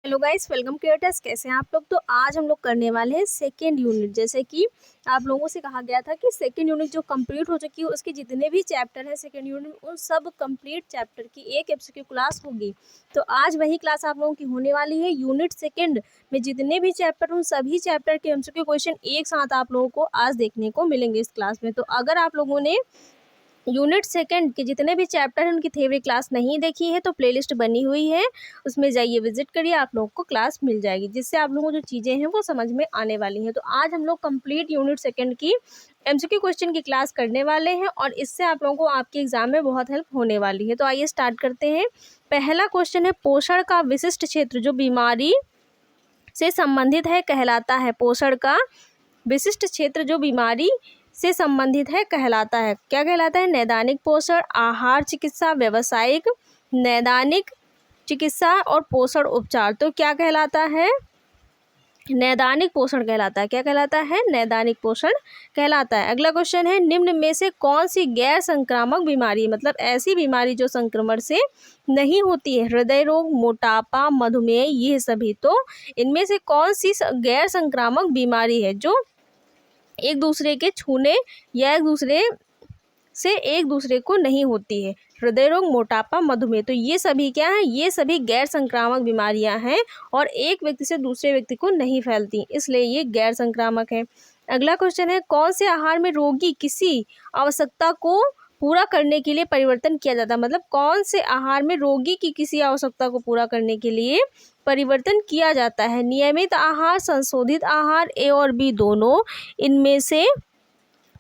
Hello guys, welcome to your test. कैसे हैं आप लोग। तो आज हम लोग करने वाले हैं सेकेंड यूनिट। जैसे कि आप लोगों से कहा गया था कि सेकेंड यूनिट जो कंप्लीट हो चुकी है उसके जितने भी चैप्टर हैं सेकेंड यूनिट उन सब कंप्लीट चैप्टर की एक एमसीक्यू क्लास होगी। तो आज वही क्लास आप लोगों की होने वाली है। यूनिट सेकेंड में जितने भी चैप्टर उन सभी चैप्टर के एमसीक्यू क्वेश्चन एक साथ आप लोगों को आज देखने को मिलेंगे इस क्लास में। तो अगर आप लोगों ने यूनिट सेकंड के जितने भी चैप्टर हैं उनकी थ्योरी क्लास नहीं देखी है तो प्लेलिस्ट बनी हुई है, उसमें जाइए विजिट करिए, आप लोगों को क्लास मिल जाएगी, जिससे आप लोगों को जो चीज़ें हैं वो समझ में आने वाली हैं। तो आज हम लोग कंप्लीट यूनिट सेकंड की एमसीक्यू क्वेश्चन की क्लास करने वाले हैं और इससे आप लोगों को आपके एग्जाम में बहुत हेल्प होने वाली है। तो आइए स्टार्ट करते हैं। पहला क्वेश्चन है, पोषण का विशिष्ट क्षेत्र जो बीमारी से संबंधित है कहलाता है। पोषण का विशिष्ट क्षेत्र जो बीमारी से संबंधित है कहलाता है, क्या कहलाता है? नैदानिक पोषण, आहार चिकित्सा, व्यावसायिक नैदानिक चिकित्सा और पोषण उपचार। तो क्या कहलाता है? नैदानिक पोषण कहलाता है। क्या कहलाता है? नैदानिक पोषण कहलाता है। अगला क्वेश्चन है, निम्न में से कौन सी गैर संक्रामक बीमारी, मतलब ऐसी बीमारी जो संक्रमण से नहीं होती है? हृदय रोग, मोटापा, मधुमेह, ये सभी। तो इनमें से कौन सी गैर संक्रामक बीमारी है जो एक दूसरे के छूने या एक दूसरे को नहीं होती है? हृदय रोग, मोटापा, मधुमेह। तो ये सभी क्या है? ये सभी गैर संक्रामक बीमारियां हैं और एक व्यक्ति से दूसरे व्यक्ति को नहीं फैलती, इसलिए ये गैर संक्रामक है। अगला क्वेश्चन है, कौन से आहार में रोगी किसी आवश्यकता को पूरा करने के लिए परिवर्तन किया जाता है? मतलब कौन से आहार में रोगी की किसी आवश्यकता को पूरा करने के लिए परिवर्तन किया जाता है? नियमित आहार, संशोधित आहार, ए और बी दोनों, इनमें से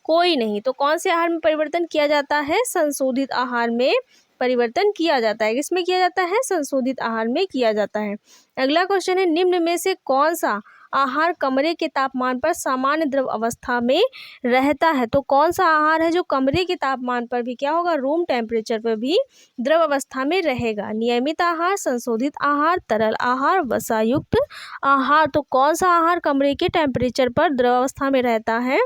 कोई नहीं। तो कौन से आहार में परिवर्तन किया जाता है? संशोधित आहार में परिवर्तन किया जाता है। किसमें किया जाता है? संशोधित आहार में किया जाता है। अगला क्वेश्चन है, निम्न में से कौन सा आहार कमरे के तापमान पर सामान्य द्रव अवस्था में रहता है? तो कौन सा आहार है जो कमरे के तापमान पर भी क्या होगा? रूम टेम्परेचर पर भी द्रव अवस्था में रहेगा। नियमित आहार, संशोधित आहार, तरल आहार, वसायुक्त आहार। तो कौन सा आहार कमरे के टेम्परेचर पर द्रव अवस्था में रहता है?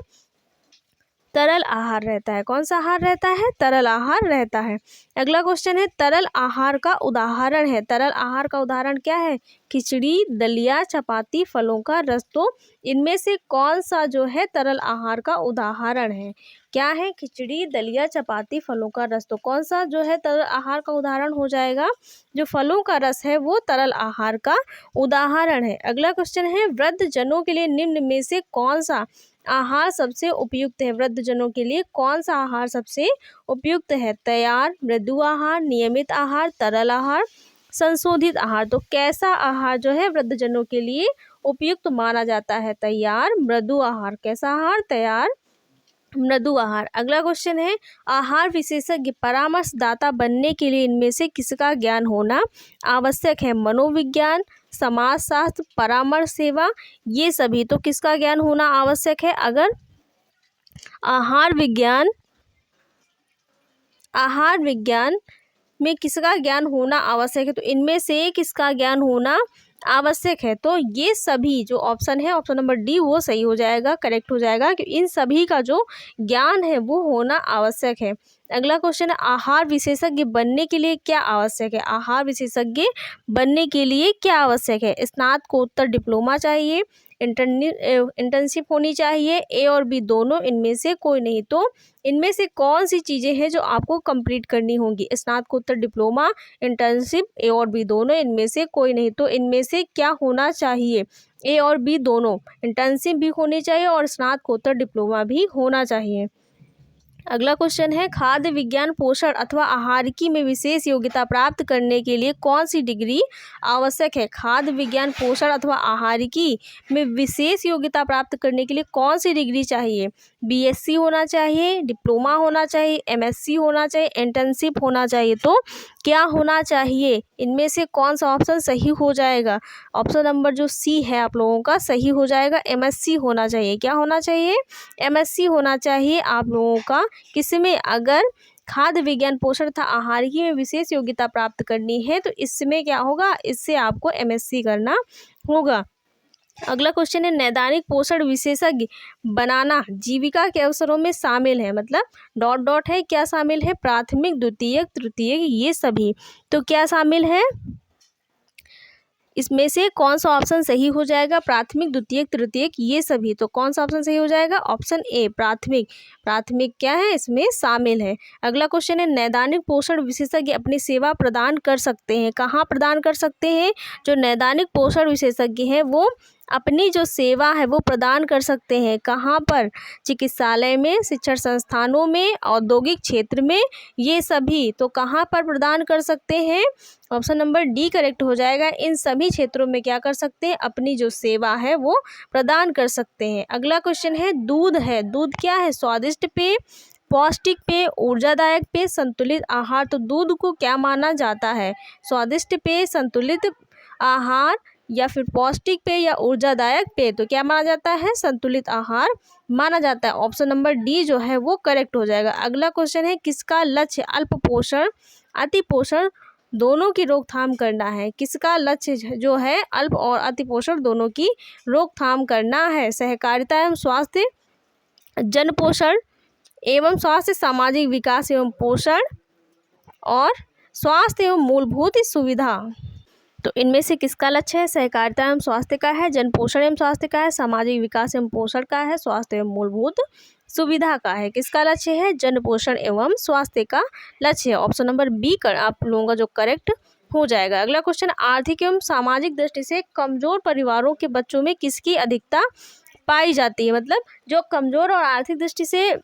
तरल आहार रहता है। कौन सा आहार रहता है? तरल आहार रहता है। अगला क्वेश्चन है, तरल आहार का उदाहरण है। तरल आहार का उदाहरण क्या है? खिचड़ी, दलिया, चपाती, फलों का रस। तो इनमें से कौन सा जो है तरल आहार का उदाहरण है? क्या है? खिचड़ी, दलिया, चपाती, फलों का रस। तो कौन सा जो है तरल आहार का उदाहरण हो जाएगा? जो फलों का रस है वो तरल आहार का उदाहरण है। अगला क्वेश्चन है, वृद्ध जनों के लिए निम्न में से कौन सा आहार सबसे उपयुक्त है? वृद्ध जनों के लिए कौन सा आहार सबसे उपयुक्त है? तैयार, मृदु आहार, नियमित आहार, तरल आहार, संशोधित आहार। तो कैसा आहार जो है वृद्ध जनों के लिए उपयुक्त माना जाता है? तैयार, मृदु आहार। कैसा आहार? तैयार, मृदु आहार। अगला क्वेश्चन है, आहार विशेषज्ञ परामर्शदाता बनने के लिए इनमें से किसका ज्ञान होना आवश्यक है? मनोविज्ञान, समाजशास्त्र, परामर्श सेवा, ये सभी। तो किसका ज्ञान होना आवश्यक है? अगर आहार विज्ञान में किसका ज्ञान होना आवश्यक है? तो इनमें से किसका ज्ञान होना आवश्यक है? तो ये सभी जो ऑप्शन है, ऑप्शन नंबर डी, वो सही हो जाएगा, करेक्ट हो जाएगा कि इन सभी का जो ज्ञान है वो होना आवश्यक है। अगला क्वेश्चन है, आहार विशेषज्ञ बनने के लिए क्या आवश्यक है? आहार विशेषज्ञ बनने के लिए क्या आवश्यक है? स्नातकोत्तर डिप्लोमा चाहिए, इंटर्नशिप होनी चाहिए, ए और बी दोनों, इनमें से कोई नहीं। तो इनमें से कौन सी चीज़ें हैं जो आपको कंप्लीट करनी होंगी? स्नातकोत्तर डिप्लोमा, इंटर्नशिप, ए और बी दोनों, इनमें से कोई नहीं। तो इनमें से क्या होना चाहिए? ए और बी दोनों, इंटर्नशिप भी होनी चाहिए और स्नातकोत्तर डिप्लोमा भी होना चाहिए। अगला क्वेश्चन है, खाद्य विज्ञान पोषण अथवा आहारिकी में विशेष योग्यता प्राप्त करने के लिए कौन सी डिग्री आवश्यक है? खाद्य विज्ञान पोषण अथवा आहारिकी में विशेष योग्यता प्राप्त करने के लिए कौन सी डिग्री चाहिए? बीएससी होना चाहिए, डिप्लोमा होना चाहिए, एमएससी होना चाहिए, इंटर्नशिप होना चाहिए। तो क्या होना चाहिए? इनमें से कौन सा ऑप्शन सही हो जाएगा? ऑप्शन नंबर जो सी है आप लोगों का सही हो जाएगा, एमएससी होना चाहिए। क्या होना चाहिए? एमएससी होना चाहिए आप लोगों का। किसमें? अगर खाद्य विज्ञान पोषण तथा आहारिकी में विशेष योग्यता प्राप्त करनी है तो इसमें क्या होगा? इससे आपको एमएससी करना होगा। अगला क्वेश्चन है, नैदानिक पोषण विशेषज्ञ बनाना जीविका के अवसरों में शामिल है। मतलब डॉट डॉट है, क्या शामिल है? प्राथमिक, द्वितीयक, तृतीयक, ये सभी। तो क्या शामिल है? इसमें से कौन सा ऑप्शन सही हो जाएगा? प्राथमिक, द्वितीयक, तृतीयक, ये सभी। तो कौन सा ऑप्शन सही हो जाएगा? ऑप्शन ए प्राथमिक। प्राथमिक क्या है? इसमें शामिल है। अगला क्वेश्चन है, नैदानिक पोषण विशेषज्ञ अपनी सेवा प्रदान कर सकते हैं। कहाँ प्रदान कर सकते हैं? जो नैदानिक पोषण विशेषज्ञ हैं वो अपनी जो सेवा है वो प्रदान कर सकते हैं। कहाँ पर? चिकित्सालय में, शिक्षण संस्थानों में, औद्योगिक क्षेत्र में, ये सभी। तो कहाँ पर प्रदान कर सकते हैं? ऑप्शन नंबर डी करेक्ट हो जाएगा। इन सभी क्षेत्रों में क्या कर सकते हैं? अपनी जो सेवा है वो प्रदान कर सकते हैं। अगला क्वेश्चन है, दूध है। दूध क्या है? स्वादिष्ट पेय, पौष्टिक पेय, ऊर्जादायक पेय, संतुलित आहार। तो दूध को क्या माना जाता है? स्वादिष्ट पेय, संतुलित आहार, या फिर पौष्टिक पेय, या ऊर्जादायक पेय। तो क्या माना जाता है? संतुलित आहार माना जाता है। ऑप्शन नंबर डी जो है वो करेक्ट हो जाएगा। अगला क्वेश्चन है, किसका लक्ष्य अल्प पोषण, अति पोषण दोनों की रोकथाम करना है? किसका लक्ष्य जो है अल्प और अति पोषण दोनों की रोकथाम करना है? सहकारिता एवं स्वास्थ्य, जन पोषण एवं स्वास्थ्य, सामाजिक विकास एवं पोषण, और स्वास्थ्य एवं मूलभूत सुविधा। तो इनमें से किसका लक्ष्य है? सहकारिता एवं स्वास्थ्य का है, जन पोषण एवं स्वास्थ्य का है, सामाजिक विकास एवं पोषण का है, स्वास्थ्य एवं मूलभूत सुविधा का है। किसका लक्ष्य है? जन पोषण एवं स्वास्थ्य का लक्ष्य है। ऑप्शन नंबर बी कर आप लोगों का जो करेक्ट हो जाएगा। अगला क्वेश्चन, आर्थिक एवं सामाजिक दृष्टि से कमजोर परिवारों के बच्चों में किसकी अधिकता पाई जाती है? मतलब जो कमजोर और आर्थिक दृष्टि से,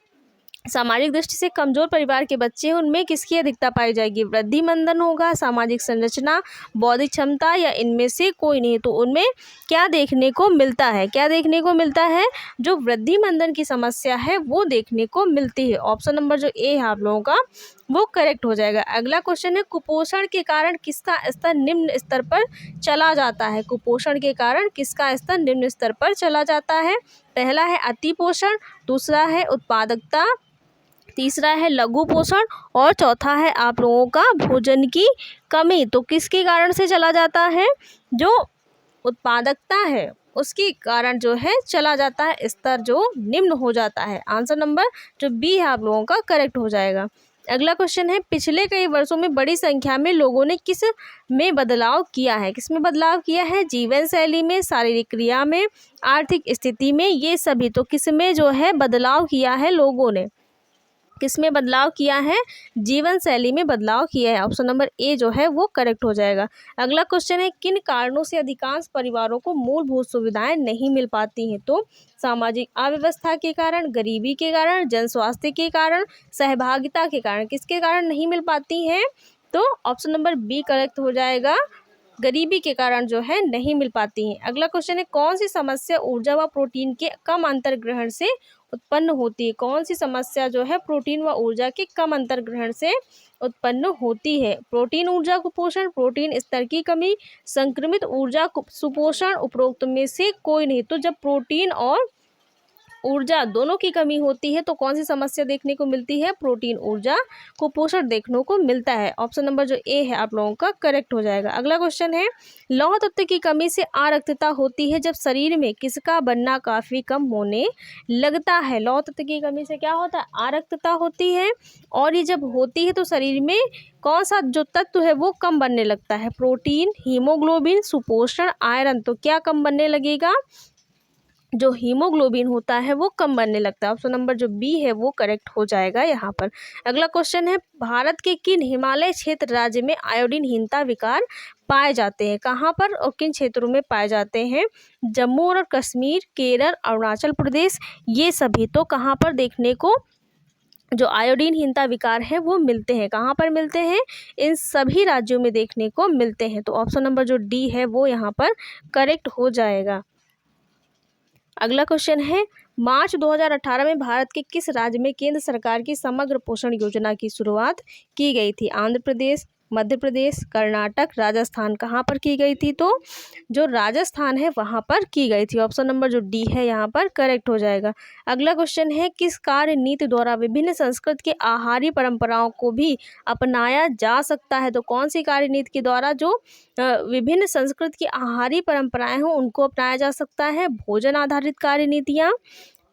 सामाजिक दृष्टि से कमजोर परिवार के बच्चे हैं उनमें किसकी अधिकता पाई जाएगी? वृद्धि मंदन होगा, सामाजिक संरचना, बौद्धिक क्षमता, या इनमें से कोई नहीं। तो उनमें क्या देखने को मिलता है? क्या देखने को मिलता है? जो वृद्धि मंदन की समस्या है वो देखने को मिलती है। ऑप्शन नंबर जो ए है आप लोगों का वो करेक्ट हो जाएगा। अगला क्वेश्चन है, कुपोषण के कारण किसका स्तर निम्न स्तर पर चला जाता है? कुपोषण के कारण किसका स्तर निम्न स्तर पर चला जाता है? पहला है अति पोषण, दूसरा है उत्पादकता, तीसरा है लघु पोषण, और चौथा है आप लोगों का भोजन की कमी। तो किसके कारण से चला जाता है? जो उत्पादकता है उसके कारण जो है चला जाता है, स्तर जो निम्न हो जाता है। आंसर नंबर जो बी है आप लोगों का करेक्ट हो जाएगा। अगला क्वेश्चन है, पिछले कई वर्षों में बड़ी संख्या में लोगों ने किस में बदलाव किया है? किस में बदलाव किया है? जीवन शैली में, शारीरिक क्रिया में, आर्थिक स्थिति में, ये सभी। तो किस में जो है बदलाव किया है लोगों ने? किस में बदलाव किया है? जीवन शैली में बदलाव किया है। ऑप्शन नंबर ए जो है वो करेक्ट हो जाएगा। अगला क्वेश्चन है, किन कारणों से अधिकांश परिवारों को मूलभूत सुविधाएं नहीं मिल पाती हैं? तो सामाजिक अव्यवस्था के कारण, गरीबी के कारण, जन स्वास्थ्य के कारण, सहभागिता के कारण। किसके कारण नहीं मिल पाती हैं? तो ऑप्शन नंबर बी करेक्ट हो जाएगा, गरीबी के कारण जो है नहीं मिल पाती हैं। अगला क्वेश्चन है, कौन सी समस्या ऊर्जा व प्रोटीन के कम अंतर्ग्रहण से उत्पन्न होती है? कौन सी समस्या जो है प्रोटीन व ऊर्जा के कम अंतर्ग्रहण से उत्पन्न होती है? प्रोटीन ऊर्जा कुपोषण, प्रोटीन स्तर की कमी, संक्रमित ऊर्जा सुपोषण, उपरोक्त में से कोई नहीं। तो जब प्रोटीन और ऊर्जा दोनों की कमी होती है तो कौन सी समस्या देखने को मिलती है? प्रोटीन ऊर्जा कुपोषण देखने को मिलता है। ऑप्शन नंबर जो ए है आप लोगों का करेक्ट हो जाएगा। अगला क्वेश्चन है, लौह तत्व की कमी से आरक्तता होती है जब शरीर में किसका बनना काफी कम होने लगता है? लौह तत्व की कमी से क्या होता है? आरक्तता होती है, और ये जब होती है तो शरीर में कौन सा जो तत्व है वो कम बनने लगता है? प्रोटीन, हीमोग्लोबिन, सुपोषण, आयरन। तो क्या कम बनने लगेगा? जो हीमोग्लोबिन होता है वो कम बनने लगता है। ऑप्शन नंबर जो बी है वो करेक्ट हो जाएगा यहाँ पर। अगला क्वेश्चन है, भारत के किन हिमालय क्षेत्र राज्य में आयोडीनहीनता विकार पाए जाते हैं? कहाँ पर और किन क्षेत्रों में पाए जाते हैं? जम्मू और कश्मीर, केरल, अरुणाचल प्रदेश, ये सभी। तो कहाँ पर देखने को जो आयोडीनहीनता विकार है वो मिलते हैं? कहाँ पर मिलते हैं? इन सभी राज्यों में देखने को मिलते हैं। तो ऑप्शन नंबर जो डी है वो यहाँ पर करेक्ट हो जाएगा। अगला क्वेश्चन है, मार्च 2018 में भारत के किस राज्य में केंद्र सरकार की समग्र पोषण योजना की शुरुआत की गई थी? आंध्र प्रदेश, मध्य प्रदेश, कर्नाटक, राजस्थान। कहाँ पर की गई थी? तो जो राजस्थान है वहाँ पर की गई थी। ऑप्शन नंबर जो डी है यहाँ पर करेक्ट हो जाएगा। अगला क्वेश्चन है, किस कार्य नीति द्वारा विभिन्न संस्कृत के आहारी परंपराओं को भी अपनाया जा सकता है? तो कौन सी कार्य नीति के द्वारा जो विभिन्न संस्कृत की आहारी परंपराएं हों उनको अपनाया जा सकता है? भोजन आधारित कार्य नीतियाँ,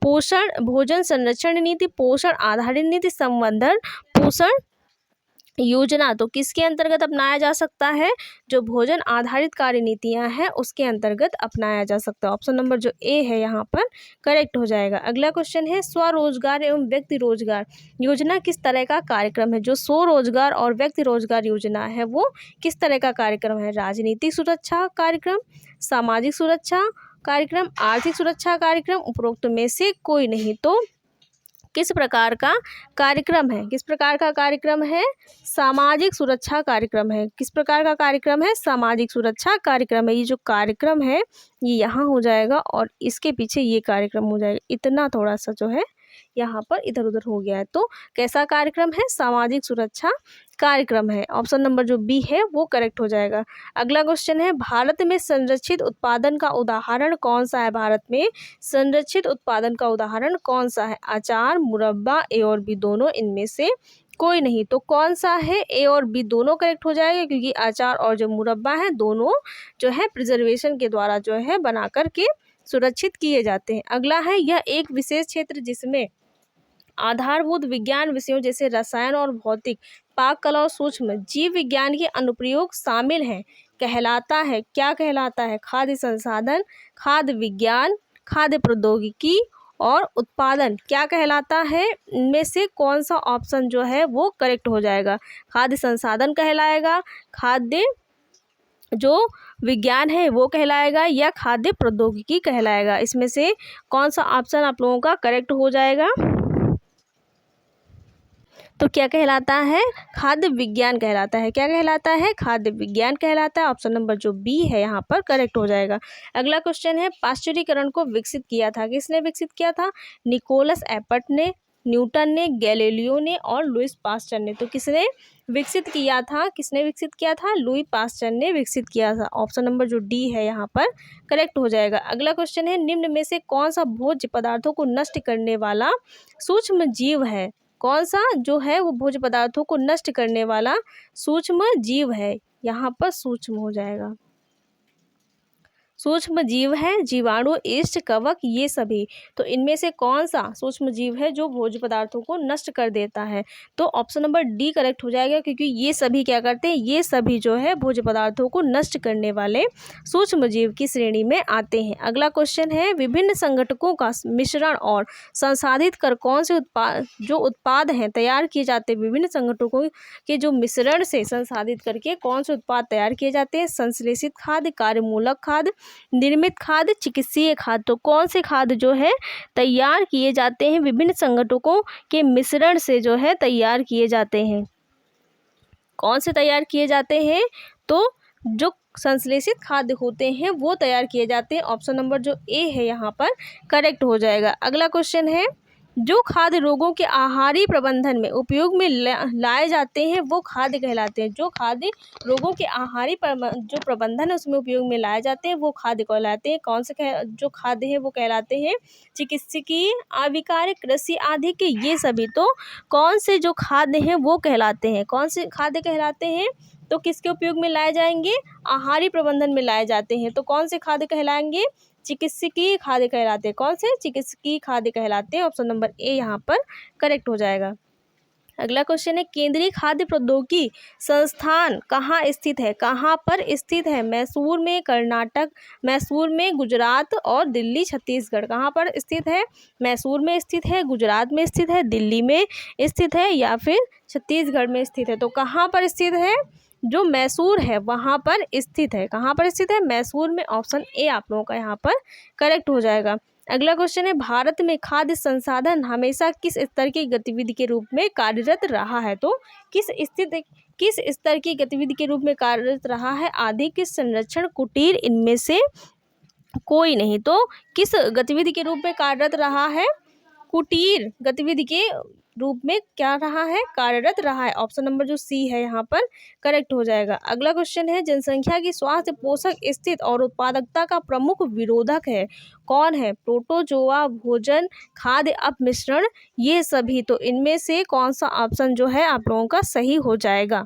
पोषण भोजन संरक्षण नीति, पोषण आधारित नीति, संवर्धन पोषण योजना तो किसके अंतर्गत अपनाया जा सकता है, जो भोजन आधारित कार्यनीतियां हैं उसके अंतर्गत अपनाया जा सकता है। ऑप्शन नंबर जो ए है यहाँ पर करेक्ट हो जाएगा। अगला क्वेश्चन है स्वरोजगार एवं व्यक्ति रोजगार योजना किस तरह का कार्यक्रम है। जो स्वरोजगार और व्यक्ति रोजगार योजना है वो किस तरह का कार्यक्रम है। राजनीतिक सुरक्षा कार्यक्रम, सामाजिक सुरक्षा कार्यक्रम, आर्थिक सुरक्षा कार्यक्रम, उपरोक्त में से कोई नहीं। तो किस प्रकार का कार्यक्रम है, किस प्रकार का कार्यक्रम है, सामाजिक सुरक्षा कार्यक्रम है। किस प्रकार का कार्यक्रम है, सामाजिक सुरक्षा कार्यक्रम है। ये जो कार्यक्रम है ये यहाँ हो जाएगा और इसके पीछे ये कार्यक्रम हो जाएगा। इतना थोड़ा सा जो है यहाँ पर इधर उधर हो गया है। तो कैसा कार्यक्रम है, सामाजिक सुरक्षा कार्यक्रम है। ऑप्शन नंबर जो बी है वो करेक्ट हो जाएगा। अगला क्वेश्चन है भारत में संरक्षित उत्पादन का उदाहरण कौन सा है। भारत में संरक्षित उत्पादन का उदाहरण कौन सा है। अचार, मुरब्बा, ए और बी दोनों, इनमें से कोई नहीं। तो कौन सा है, ए और बी दोनों करेक्ट हो जाएगा, क्योंकि अचार और जो मुरब्बा है दोनों जो है प्रिजर्वेशन के द्वारा जो है बना करके सुरक्षित किए जाते हैं। अगला है यह एक विशेष क्षेत्र जिसमें आधारभूत विज्ञान विषयों जैसे रसायन और भौतिक, पाक कला और सूक्ष्म जीव विज्ञान के अनुप्रयोग शामिल हैं कहलाता है। क्या कहलाता है, खाद्य संसाधन, खाद्य विज्ञान, खाद्य प्रौद्योगिकी और उत्पादन क्या कहलाता है। इनमें से कौन सा ऑप्शन जो है वो करेक्ट हो जाएगा। खाद्य संसाधन कहलाएगा, खाद्य जो विज्ञान है वो कहलाएगा, या खाद्य प्रौद्योगिकी कहलाएगा। इसमें से कौन सा ऑप्शन आप लोगों का करेक्ट हो जाएगा। तो क्या कहलाता है, खाद्य विज्ञान कहलाता है। क्या कहलाता है, खाद्य विज्ञान कहलाता है। ऑप्शन नंबर जो बी है यहाँ पर करेक्ट हो जाएगा। अगला क्वेश्चन है पाश्चुरीकरण को विकसित किया था, किसने विकसित किया था। निकोलस एपर्ट ने, न्यूटन ने, गैलीलियो ने और लुईस पास्चर ने। तो किसने विकसित किया था, किसने विकसित किया था, लुई पास्चर ने विकसित किया था। ऑप्शन नंबर जो डी है यहाँ पर करेक्ट हो जाएगा। अगला क्वेश्चन है निम्न में से कौन सा भोज्य पदार्थों को नष्ट करने वाला सूक्ष्म जीव है। कौन सा जो है वो भोज्य पदार्थों को नष्ट करने वाला सूक्ष्म जीव है। यहाँ पर सूक्ष्म हो जाएगा, सूक्ष्म जीव है जीवाणु, ईस्ट, कवक, ये सभी। तो इनमें से कौन सा सूक्ष्म जीव है जो भोज्य पदार्थों को नष्ट कर देता है। तो ऑप्शन नंबर डी करेक्ट हो जाएगा, क्योंकि ये सभी क्या करते हैं, ये सभी जो है भोज्य पदार्थों को नष्ट करने वाले सूक्ष्म जीव की श्रेणी में आते हैं। अगला क्वेश्चन है विभिन्न संगठकों का मिश्रण और संसाधित कर कौन से उत्पाद हैं तैयार किए जाते हैं। विभिन्न संगठकों के जो मिश्रण से संसाधित करके कौन से उत्पाद तैयार किए जाते हैं। संश्लेषित खाद्य, कार्यमूलक खाद्य, निर्मित खाद्य, चिकित्सीय खाद्य। तो कौन से खाद्य जो है तैयार किए जाते हैं, विभिन्न संगठकों के मिश्रण से जो है तैयार किए जाते हैं। कौन से तैयार किए जाते हैं, तो जो संश्लेषित खाद्य होते हैं वो तैयार किए जाते हैं। ऑप्शन नंबर जो ए है यहाँ पर करेक्ट हो जाएगा। अगला क्वेश्चन है जो खाद्य रोगों के आहारी प्रबंधन में उपयोग में लाए जाते हैं वो खाद्य कहलाते हैं। जो खाद्य रोगों के आहारी जो प्रबंधन है उसमें उपयोग में लाए जाते हैं वो खाद्य कहलाते हैं। कौन से जो खाद्य है वो कहलाते हैं चिकित्सकीय, आविकार्य, कृषि आदि के, ये सभी। तो कौन से जो खाद्य हैं वो कहलाते हैं, कौन से खाद्य कहलाते हैं, तो किसके उपयोग में लाए जाएंगे, आहारी प्रबंधन में लाए जाते हैं। तो कौन से खाद्य कहलाएंगे, चिकित्सकीय खाद्य कहलाते हैं। कौन से, चिकित्सकीय खाद्य कहलाते हैं। ऑप्शन नंबर ए यहाँ पर करेक्ट हो जाएगा। अगला क्वेश्चन है केंद्रीय खाद्य प्रौद्योगिकी संस्थान कहाँ स्थित है। कहाँ पर स्थित है, मैसूर में, कर्नाटक, मैसूर में, गुजरात और दिल्ली, छत्तीसगढ़। कहाँ पर स्थित है, मैसूर में स्थित है, गुजरात में स्थित है, दिल्ली में स्थित है या फिर छत्तीसगढ़ में स्थित है। तो कहाँ पर स्थित है, जो मैसूर है वहाँ पर स्थित है। कहाँ पर स्थित है, मैसूर में। ऑप्शन ए आप लोगों का यहाँ पर करेक्ट हो जाएगा। अगला क्वेश्चन है भारत में खाद्य संसाधन हमेशा किस स्तर की गतिविधि के रूप में कार्यरत रहा है। तो किस स्तर की गतिविधि के रूप में कार्यरत रहा है। आर्थिक, संरक्षण, कुटीर, इनमें से कोई नहीं। तो किस गतिविधि के रूप में कार्यरत रहा है, कुटीर गतिविधि के रूप में क्या रहा है, कार्यरत रहा है। ऑप्शन नंबर जो सी है यहाँ पर करेक्ट हो जाएगा। अगला क्वेश्चन है जनसंख्या की स्वास्थ्य, पोषक स्थिति और उत्पादकता का प्रमुख विरोधक है कौन है। प्रोटोजोआ, भोजन, खाद्य अपमिश्रण, ये सभी। तो इनमें से कौन सा ऑप्शन जो है आप लोगों का सही हो जाएगा।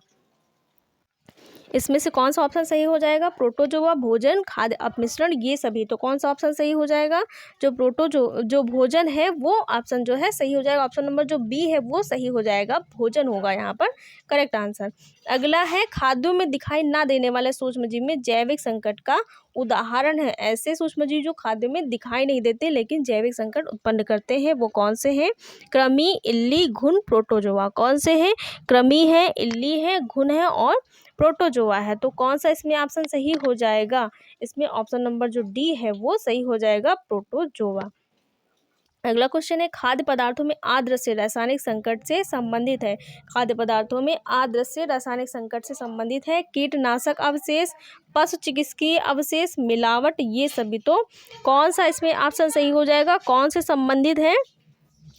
इसमें से कौन सा ऑप्शन सही हो जाएगा? प्रोटोजोआ, भोजन, खाद्य अपमिश्रण, ये सभी। तो कौन सा ऑप्शन सही हो जाएगा? जो भोजन है वो ऑप्शन जो है सही हो जाएगा। ऑप्शन नंबर जो बी है वो सही हो जाएगा, भोजन होगा यहाँ पर करेक्ट आंसर। अगला है खाद्यों में दिखाई ना देने वाले सूक्ष्मजीव में जैविक संकट का उदाहरण है। ऐसे सूक्ष्मजीव जो खाद्यों में दिखाई नहीं देते लेकिन जैविक संकट उत्पन्न करते हैं, वो कौन से हैं? कृमि, इल्ली, घुन, प्रोटोजोआ। कौन से हैं? कृमि है, इल्ली है, घुन है और प्रोटोजोआ है। तो कौन सा इसमें ऑप्शन सही हो जाएगा? इसमें ऑप्शन नंबर जो डी है वो सही हो जाएगा, प्रोटोजोआ। अगला क्वेश्चन है खाद्य पदार्थों में आदृश्य रासायनिक संकट से संबंधित है। खाद्य पदार्थों में आदृश्य रासायनिक संकट से संबंधित है कीटनाशक अवशेष, पशु चिकित्सकीय अवशेष, मिलावट, ये सभी। तो कौन सा इसमें ऑप्शन सही हो जाएगा? कौन से संबंधित है?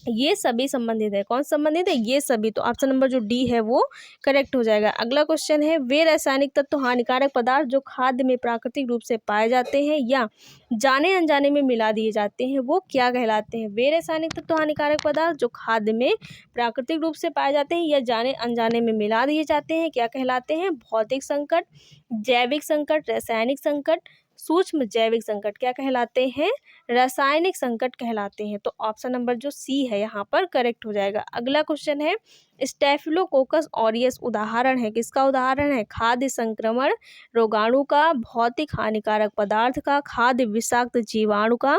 ये सभी संबंधित है। कौन संबंधित है? ये सभी। तो ऑप्शन नंबर जो डी है वो करेक्ट हो जाएगा। अगला क्वेश्चन है वे रासायनिक तत्व हानिकारक पदार्थ जो खाद्य में प्राकृतिक रूप से पाए जाते हैं या जाने अनजाने में मिला दिए जाते हैं वो क्या कहलाते हैं? वे रासायनिक तत्व हानिकारक पदार्थ जो खाद्य में प्राकृतिक रूप से पाए जाते हैं या जाने अनजाने में मिला दिए जाते हैं क्या कहलाते हैं? भौतिक संकट, जैविक संकट, रासायनिक संकट, सूक्ष्म जैविक संकट क्या कहलाते हैं? रासायनिक संकट कहलाते हैं। तो ऑप्शन नंबर जो सी है यहाँ पर करेक्ट हो जाएगा। अगला क्वेश्चन है स्टेफिलोकोकस ऑरियस उदाहरण है। किसका उदाहरण है? खाद्य संक्रमण रोगाणु का, भौतिक हानिकारक पदार्थ का, खाद्य विषाक्त जीवाणु का,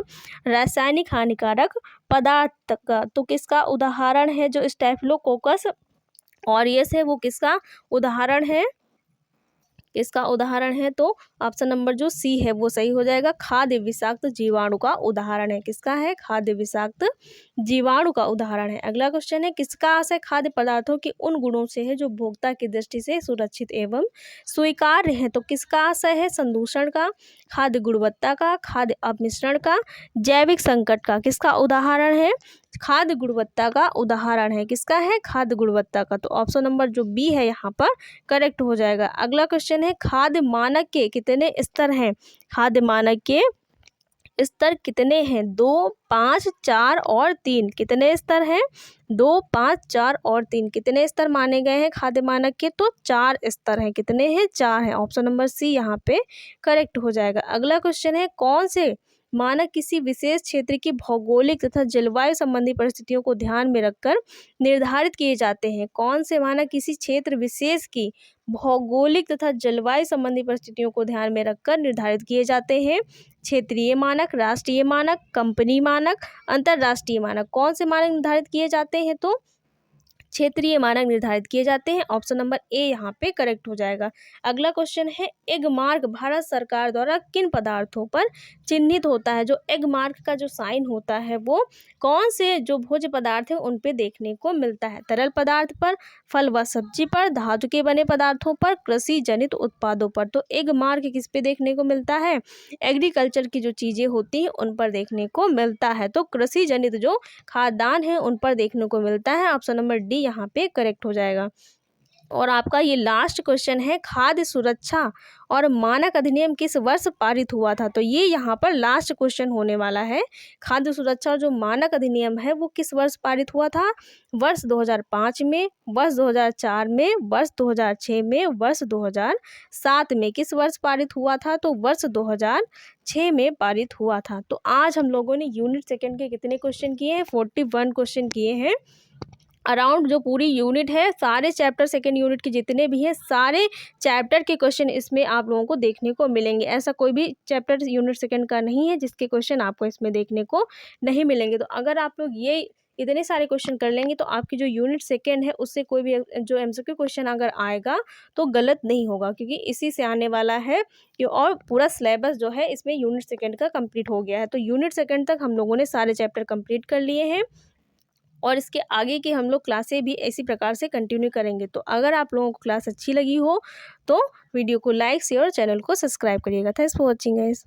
रासायनिक हानिकारक पदार्थ का। तो किसका उदाहरण है जो स्टेफिलोकोकस ऑरियस है वो किसका उदाहरण है? इसका उदाहरण है तो ऑप्शन नंबर जो सी है वो सही हो जाएगा, खाद्य विषाक्त जीवाणु का उदाहरण है। किसका है? खाद्य विषाक्त जीवाणु का उदाहरण है। अगला क्वेश्चन है किसका आशय खाद्य पदार्थों के उन गुणों से है जो भोक्ता की दृष्टि से सुरक्षित एवं स्वीकार्य है। तो किसका आशय है? संदूषण का, खाद्य गुणवत्ता का, खाद्य अपमिश्रण का, जैविक संकट का। किसका उदाहरण है? खाद्य गुणवत्ता का उदाहरण है। किसका है? खाद्य गुणवत्ता का। तो ऑप्शन नंबर जो बी है यहाँ पर करेक्ट हो जाएगा। अगला क्वेश्चन है खाद्य मानक के कितने स्तर हैं? खाद्य मानक के स्तर कितने हैं? 2, 5, 4 और 3। कितने स्तर हैं? 2, 5, 4 और 3। कितने स्तर माने गए हैं खाद्य मानक के? तो 4 स्तर हैं। कितने हैं? 4 हैं। ऑप्शन नंबर सी यहाँ पे करेक्ट हो जाएगा। अगला क्वेश्चन है कौन से मानक किसी विशेष क्षेत्र की भौगोलिक तथा जलवायु संबंधी परिस्थितियों को ध्यान में रखकर निर्धारित किए जाते हैं? कौन से मानक किसी क्षेत्र विशेष की भौगोलिक तथा जलवायु संबंधी परिस्थितियों को ध्यान में रखकर निर्धारित किए जाते हैं? क्षेत्रीय मानक, राष्ट्रीय मानक, कंपनी मानक, अंतरराष्ट्रीय मानक। कौन से मानक निर्धारित किए जाते हैं? तो क्षेत्रीय मानक निर्धारित किए जाते हैं। ऑप्शन नंबर ए यहाँ पे करेक्ट हो जाएगा। अगला क्वेश्चन है एग मार्क भारत सरकार द्वारा किन पदार्थों पर चिन्हित होता है? जो एग मार्क का जो साइन होता है वो कौन से जो भोज्य पदार्थ है उन पे देखने को मिलता है? तरल पदार्थ पर, फल व सब्जी पर, धातु के बने पदार्थों पर, कृषि जनित उत्पादों पर। तो एग मार्क किस पे देखने को मिलता है? एग्रीकल्चर की जो चीज़ें होती हैं उन पर देखने को मिलता है। तो कृषि जनित जो खाद्यान्न है उन पर देखने को मिलता है। ऑप्शन नंबर डी यहाँ पे करेक्ट हो जाएगा। और आपका ये लास्ट क्वेश्चन है खाद्य सुरक्षा और मानक अधिनियम किस वर्ष पारित हुआ था? तो ये यहाँ पर लास्ट क्वेश्चन होने वाला है। खाद्य सुरक्षा और जो मानक अधिनियम है वो किस वर्ष पारित हुआ था? वर्ष 2005 में, वर्ष 2004 में, वर्ष 2006 में, वर्ष 2007 में। किस वर्ष पारित हुआ था? तो वर्ष 2006 में पारित हुआ था। तो आज हम लोगों ने यूनिट सेकंड के कितने क्वेश्चन किए हैं? 41 क्वेश्चन किए हैं। अराउंड जो पूरी यूनिट है सारे चैप्टर सेकेंड यूनिट के जितने भी हैं सारे चैप्टर के क्वेश्चन इसमें आप लोगों को देखने को मिलेंगे। ऐसा कोई भी चैप्टर यूनिट सेकेंड का नहीं है जिसके क्वेश्चन आपको इसमें देखने को नहीं मिलेंगे। तो अगर आप लोग ये इतने सारे क्वेश्चन कर लेंगे तो आपकी जो यूनिट सेकेंड है उससे कोई भी जो एमसीक्यू क्वेश्चन अगर आएगा तो गलत नहीं होगा, क्योंकि इसी से आने वाला है कि और पूरा सिलेबस जो है इसमें यूनिट सेकेंड का कंप्लीट हो गया है। तो यूनिट सेकेंड तक हम लोगों ने सारे चैप्टर कंप्लीट कर लिए हैं और इसके आगे की हम लोग क्लासें भी इसी प्रकार से कंटिन्यू करेंगे। तो अगर आप लोगों को क्लास अच्छी लगी हो तो वीडियो को लाइक, शेयर और चैनल को सब्सक्राइब करिएगा। Thanks for watching guys.